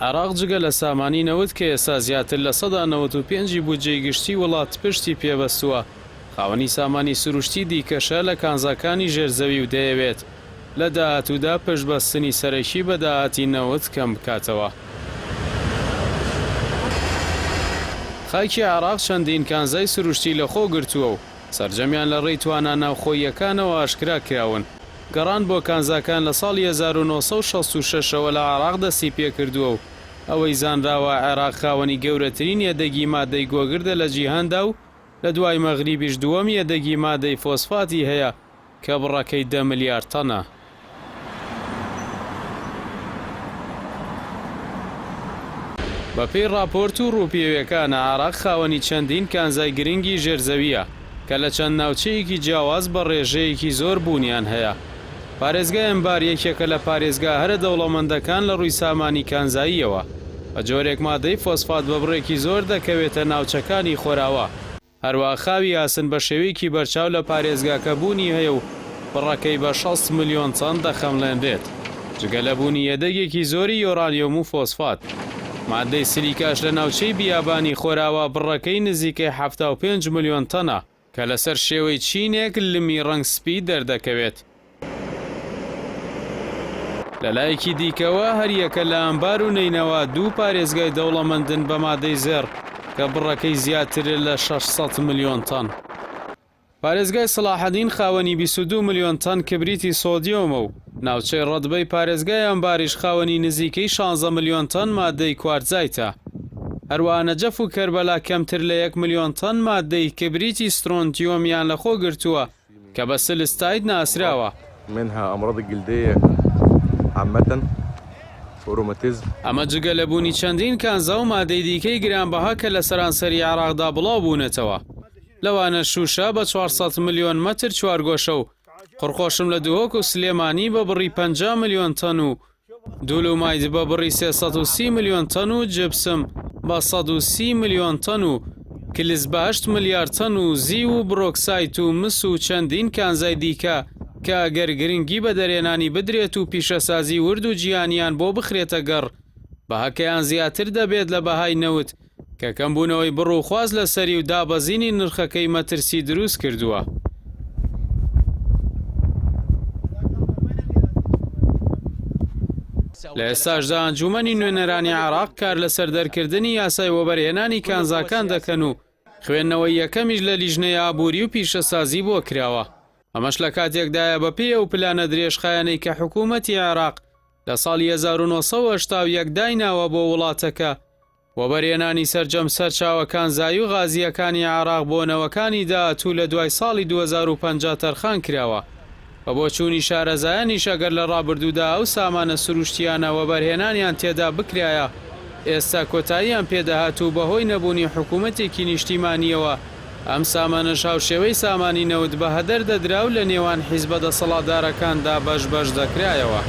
عێراق جگە لە سامانی نەوت کە ئێستا زیاتر لە 95 بودجەی گشتی وڵات پشتی پێبەستووە، خاوەنی سامانی سروشتی دیکەشە لە کانزاکانی ژێرزەوی و دەیەوێت لە داهاتوودا پشتبەستنی سەرەکی بە داهاتی نەوت کەم بکاتەوە. خاکی عێراق چەندین کانزای سروشتی لە خۆ گرتووە و سەرجەمیان لە ڕێی توانە ناوخۆییەکانەوە ئاشکرا کراون. گەڕان بۆ کانزاکان لە ساڵی 1966ەوە لە عێراق دەستی پێکردووە و ئەوەی زانراوە عێراق خاوەنی گەورەترین یەدەگی مادەی گۆگردە لە جیهاندا و لە دوای مەغریبیش دووەم یەدەگی مادەی فۆسفاتی هەیە کە بڕەکەی 10 ملیار تەنە. بەپێی راپۆرت و ڕووپێویەکانە عێراق خاوەنی چەندین کانزای گرنگی ژێرزەویە کە لە چەند ناوچەیەکی جیاواز بە ڕێژەیەکی زۆر بوونیان هەیە. پارێزگای ئەمبار یەکێکە لە پارێزگا هەرە دەوڵەمەندەکان لە ڕووی سامانی کانزاییەوە. بە جۆرێک مادەی فۆسفات بە بڕێکی زۆر دەکەوێتە ناوچەکانی خۆراوە. هەروە خاوی یاسن بە شێوەیەکی بەرچاو لە پارێزگاکە بوونی هەیە و بڕەکەی بە 60 ملیۆن تەن دەخەمڵێنرێت، جگە لە بوونی یەدەگێکی زۆری یۆرانیۆم و فۆسفات. مادەی سیلیکاش لە ناوچەی بیابانی خۆراوە بڕەکەی نزیکەی 75 ملیۆن تەنە کە لەسەر شێوەی چینێک لمی ڕەنگ سپی دەردەکەوێت. لەلایەکی دیکەوە هەریەکە لە ئەمبار و نینەوە دوو پارێزگای دەوڵەمەندن بە مادەی زێڕ کە بڕەکەی زیاتر لە 600 ملیۆن تەن. پارێزگای سەلاحەدین خاوەنی 22 ملیۆن تەن کبریتی سۆدیۆمە و ناوچەی ڕەدبەی پارێزگای ئەمباریش خاوەنی نزیکەی 16 ملیۆن تەن مادەی کوارتزایتە. هەروە نەجەف و کەربەلا کەمتر لە 1 ملیۆن تەن مادەی کبریتی سترۆنتیۆمیان لە خۆ گرتووە کە بە سلستاید ناسراوە. منها أمراض الجلدية عامة وروماتيزم. ئەمە جگە لە بوونی چەندین کانزا و مادەی دیکەی گرانبەها کە لە سەرانسەری عێراقدا بڵاو بوونێتەوە. لەوانە شوشە بە 400 ملیۆن مەتر چوارگۆشە و قڕخۆشم لە دووهۆک و سلێمانی بە بڕی 50 ملیۆن تەن و دوولوماید بە بڕی 330 ملیۆن تەن و جبسم بە 130 ملیۆن تەن و کلس بە 8 ملیار تەن و زی و برۆکسایت و مس و چەندین کانزای دیکە کە ئەگەر گرنگی بە دەرێنانی بدرێت و پیشەسازی ورد و جیهانیان بۆ بخرێتە گەڕ بەهەکەیان زیاتر دەبێت لە بەهای نەوت کە کەمبوونەوەی بڕ و خواز لە سەری و دابەزینی نرخەکەی مەترسی دروست کردووە. لە ئێستاشدا ئەنجومەنی نوێنەرانی عێراق کار لە سەردەرکردنی یاسای وەبەرهێنانی کانزاکان دەکەن و خوێندنەوەی یەکەمیش لە لیژنەی ئابووری و پیشەسازی بۆ کراوە. ئەمەش لە کاتێکدایە بەپێ ئەو پلانە درێژخایەنەی کە حکوومەتی عێراق لە ساڵی 1970 دایناوە بۆ وڵاتەکە وەبەرهێنانی سەرجەم سەرچاوەکان زای و غازیەکانی عێراق بۆ نەوەکانی داهاتوو لە دوای ساڵی 2050 تەرخان کراوە. بە بۆچوونی شارەزایانیش ئەگەر لە ڕابردوودا ئەو سامانە سروشتیانە وەبەرهێنانیان تێدا بکرایە ئێستا کۆتاییان پێدەهاتوو بەهۆی نەبوونی حکوومەتێکی نیشتیمانیەوە ئەم سامانە شاوشێوەی سامانی نەوت بە هەدەر دەدرا و لە نێوان حیزبە دەسەڵاتدارەکاندا بەش دەکرایەوە.